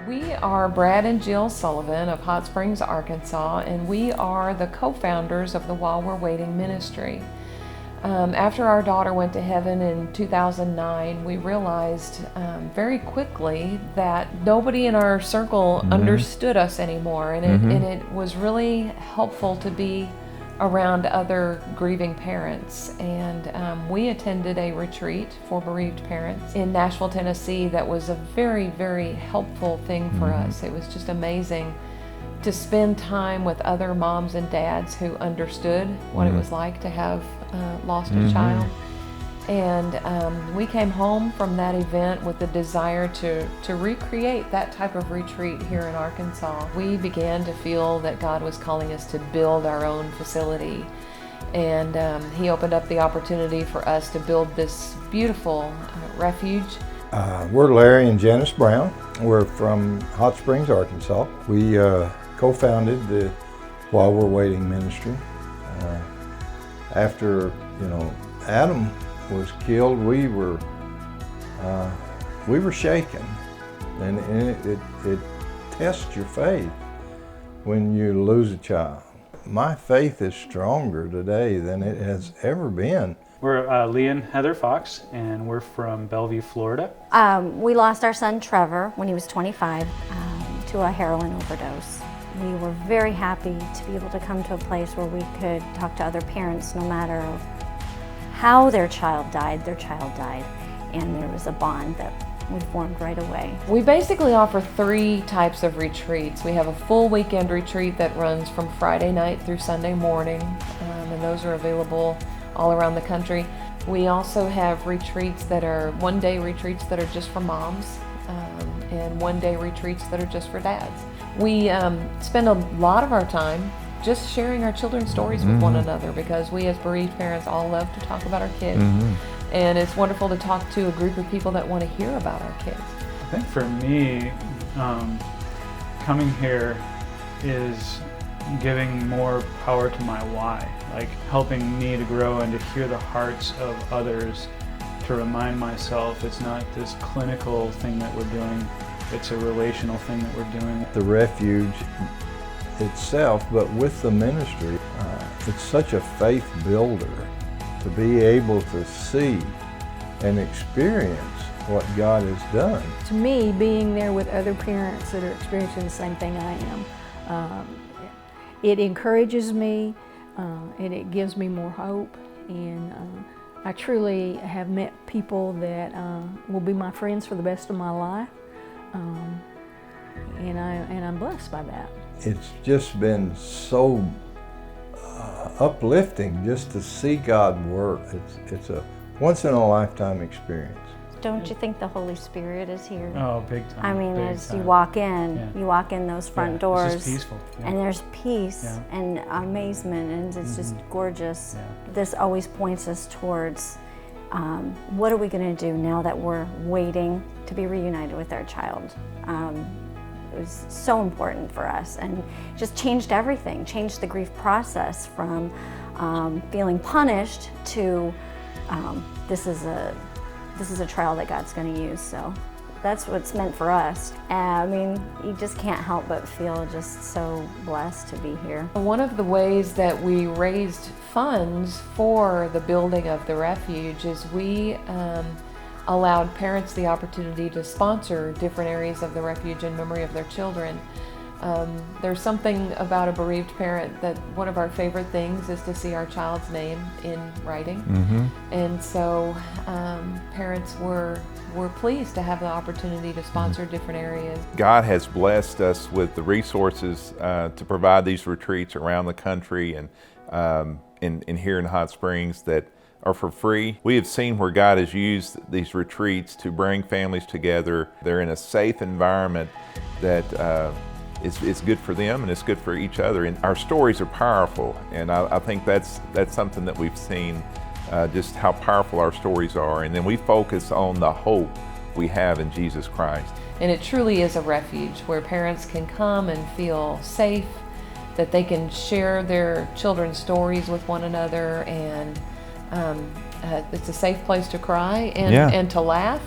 We are Brad and Jill Sullivan of Hot Springs, Arkansas, and we are the co-founders of the While We're Waiting ministry. After our daughter went to heaven in 2009, we realized very quickly that nobody in our circle understood us anymore, and it was really helpful to be around other grieving parents. And we attended a retreat for bereaved parents in Nashville, Tennessee that was a very, very helpful thing for us. It was just amazing to spend time with other moms and dads who understood what it was like to have lost a child. And we came home from that event with the desire to recreate that type of retreat here in Arkansas. We began to feel that God was calling us to build our own facility. And He opened up the opportunity for us to build this beautiful refuge. We're Larry and Janice Brown. We're from Hot Springs, Arkansas. We co-founded the While We're Waiting ministry. After, Adam was killed, we were shaken, and it tests your faith when you lose a child. My faith is stronger today than it has ever been. We're Lee and Heather Fox, and we're from Bellevue, Florida. We lost our son Trevor when he was 25 to a heroin overdose. We were very happy to be able to come to a place where we could talk to other parents no matter how their child died, and there was a bond that we formed right away. We basically offer 3 types of retreats. We have a full weekend retreat that runs from Friday night through Sunday morning, and those are available all around the country. We also have retreats that are one-day retreats that are just for moms, and one-day retreats that are just for dads. We spend a lot of our time just sharing our children's stories with one another, because we as bereaved parents all love to talk about our kids. And it's wonderful to talk to a group of people that want to hear about our kids. I think for me, coming here is giving more power to my why, like helping me to grow and to hear the hearts of others, to remind myself it's not this clinical thing that we're doing, it's a relational thing that we're doing. The refuge itself, but with the ministry, it's such a faith builder to be able to see and experience what God has done. To me, being there with other parents that are experiencing the same thing I am, it encourages me, and it gives me more hope, and I truly have met people that will be my friends for the rest of my life, and I'm blessed by that. It's just been so uplifting just to see God work. It's a once-in-a-lifetime experience. Don't you think the Holy Spirit is here? Oh, big time. I mean, big as time. you walk in, you walk in those front doors, it's just peaceful. and there's peace and amazement, and it's just gorgeous. This always points us towards what are we going to do now that we're waiting to be reunited with our child. It was so important for us, and just changed everything, changed the grief process from feeling punished to this is a trial that God's going to use. So that's what's meant for us. I mean, you just can't help but feel just so blessed to be here. One of the ways that we raised funds for the building of the refuge is we allowed parents the opportunity to sponsor different areas of the refuge in memory of their children. There's something about a bereaved parent that one of our favorite things is to see our child's name in writing. And so parents were pleased to have the opportunity to sponsor different areas. God has blessed us with the resources to provide these retreats around the country and here in Hot Springs that are for free. We have seen where God has used these retreats to bring families together. They're in a safe environment that it's good for them and it's good for each other. And our stories are powerful, and I think that's something that we've seen, just how powerful our stories are. And then we focus on the hope we have in Jesus Christ. And it truly is a refuge where parents can come and feel safe, that they can share their children's stories with one another, and it's a safe place to cry and to laugh.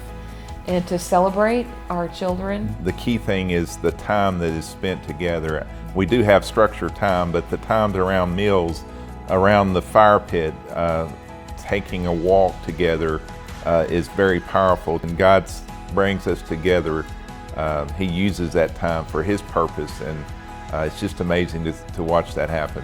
and to celebrate our children. The key thing is the time that is spent together. We do have structured time, but the times around meals, around the fire pit, taking a walk together is very powerful. And God brings us together. He uses that time for His purpose, and it's just amazing to watch that happen.